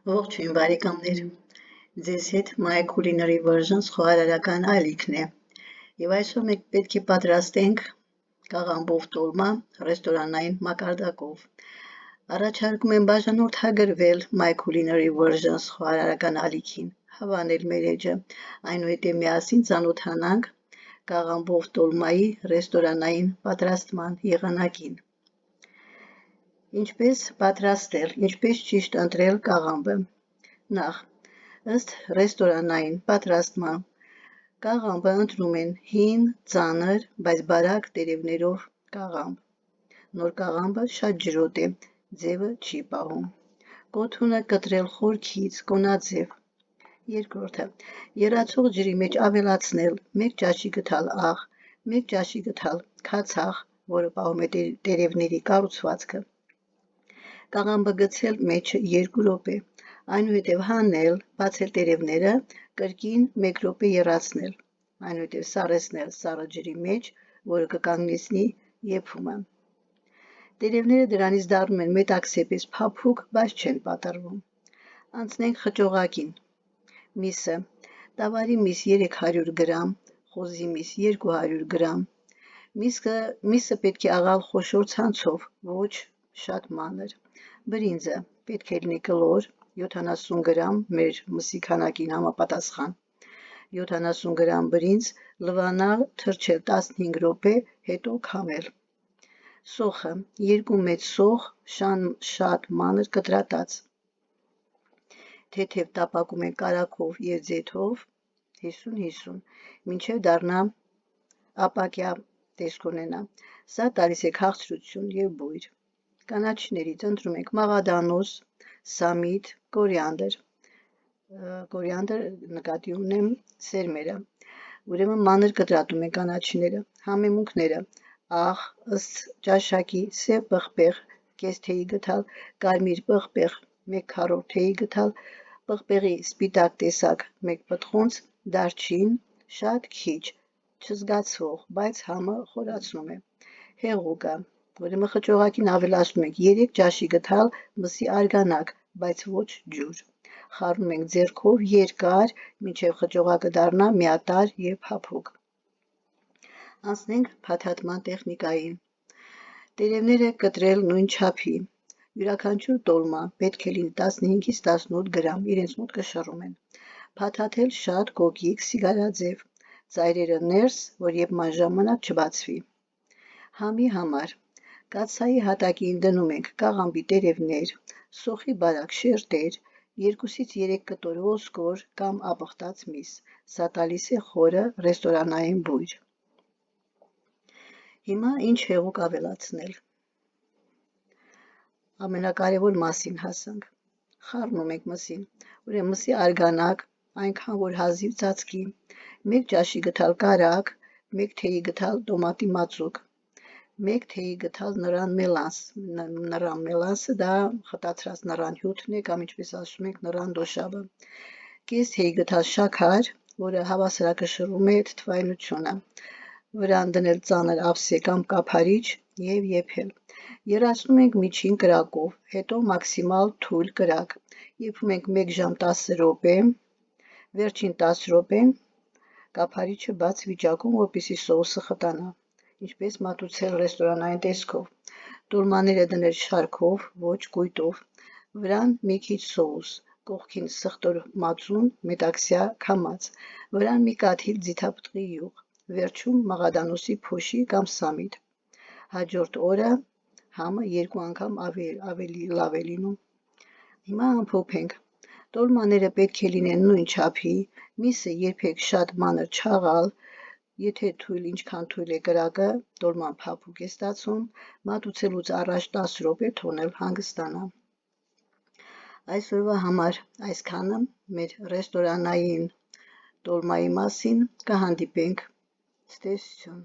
Ողջույն բարեկամներ, ձեզ հետ My Culinary Versions խոհարարական ալիքն է և այսօր մենք պետք է պատրաստենք կաղամբով տոլմա ռեստորանային մակարդակով։ Առաջարկում եմ բաժանորդագրվել My Culinary Versions խոհարարական ալիքին, հավանել մեր էջը, այնուհետև միասին ծանոթանանք կաղամբով տոլմայի ռեստորանային պատրաստման եղանակին։ Ինչպես պատրաստել, ինչպես ճիշտ ընտրել կաղամբը։ Նախ, ըստ ռեստորանային պատրաստման, կաղամբը ընտրում են հին, ծանր, բայց բարակ տերևներով կաղամբ։ Նոր կաղամբը շատ ջրոտ է, ձևը չի պահում։ Կոթունը կտրել խորքից, կոնաձև։ Երկրորդը, եռացող ջրի մեջ ավելացնել 1 ճաշի գթալ աղ, 1 ճաշի գթալ քացախ, որը պահում է տերևների կառուցվածքը։ Կաղամբը գցել մեջը 2 րոպե, այնուհետև հանել, բացել տերևները, կրկին 1 րոպե եռացնել, այնուհետև սառեցնել սառը ջրի մեջ, որը կկանգնեցնի եփումը։ Տերևները դրանից դառնում են մետաքսեպես փափուկ, բայց չեն պատռվում։ Անցնենք խճողակին։ Միսը, տավարի միս 300 գրամ, խոզի միս 200 գրամ։ Միսը պետք է աղալ խոշոր ցանցով, ոչ շատ մանր։ Բրինձը պետք է լինի կլոր, 70 գրամ, մեր մսի քանակին համապատասխան։ 70 գրամ բրինձ, լվանալ, թրջել 15 րոպե, հետո քամել։ Սոխը, 2 մեծ սոխ, շատ մանր կտրատած։ Թեթև տապակում են կարագով և ձեթով 50-50, մինչև դառնա ապակյա տեսք ունենա։ Սա տալիս է քաղցրություն և բույր։ Կանաչիներից ընտրում ենք մաղադանոս, սամիտ, կորիանդր։ Կորիանդր նկատի ունեմ սերմերը։ Ուրեմն մանր կտրատում են կանաչիները, համեմունքները, աղ, ըստ ճաշակի, սև պղպեղ, կես թեյի գթալ, կարմիր պղպեղ, 1/4 թեյի գթալ, պղպեղի սպիտակ տեսակ, 1 պտղունց, դարչին, շատ քիչ, չզգացվող, բայց համը խորացնում է։ Հեղուկը, ուրեմն խճողակին ավելացնում ենք 3 ճաշի գթալ մսի արգանակ, բայց ոչ ջուր։ Խառնում ենք ձեռքով երկար, մինչև խճողակը դառնա միատարր և փափուկ։ Անցնենք փաթաթման տեխնիկային։ Տերևները կտրել նույն չափի։ Յուրաքանչյուր տոլմա պետք է լինի 15-ից 18 գրամ, իրենց մոտ կշռում են։ Փաթաթել շատ կոկիկ, սիգարաձև, ծայրերը ներս, որ եփման ժամանակ չբացվի։ Համի համար կաթսայի հատակին դնում ենք կաղամբի տերևներ, սոխի բարակ շերտեր, 2-ից 3 կտոր ոսկոր կամ ապխտած միս, սա տալիս է խորը ռեստորանային բույր։ Հիմա ինչ հեղուկ ավելացնել։ Ամենակարևոր մասին հասանք։ Խառնում ենք մսին, ուրեմն մսի արգանակ, այնքան որ հազիվ ծածկի, 1 ճաշի գթալ կարագ, 1 թեյի գթալ տոմատի մածուկ, 1 թեյի գթալ նռան մելանս, նռան մելանսը դա խտացրած նռան հյութն է կամ ինչպես ասում ենք նռան դոշաբը, կես թեյի գթալ շաքար, որը հավասարակշռում է թթվայնությունը, վրան դնել ծանր ափսե կամ կափարիչ և եփել։ Եռացնում ենք միջին կրակով, հետո մաքսիմալ թույլ կրակ, եփում ենք 1 ժամ 10 րոպե, վերջին 10 րոպեն կափարիչը բաց վիճակում, որպեսզի սոուսը խտանա, ինչպես մատուցել ռեստորանային տեսքով։ Տոլմաները դնել շարքով, ոչ կույտով, վրան մի քիչ սոուս, կողքին սխտոր մածուն, մետաքսյա քամած, վրան մի կաթիլ ձիթապտղի յուղ, վերջում մաղադանոսի փոշի կամ սամիտ։ Հաջորդ օրը համը 2 անգամ ավելի լավ է լինում։ Հիմա ամփոփենք։ Տոլմաները պետք է լինեն նույն չափի, միսը երբեք շատ մանր չաղալ, եթե ինչքան թույլ է կրակը, տոլման փափուկ է ստացվում, մատուցելուց առաջ 10 րոպե թողնել հանգստանա։ Այսօրվա համար այսքանը մեր ռեստորանային տոլմայի մասին, կհանդիպենք, ցտեսություն։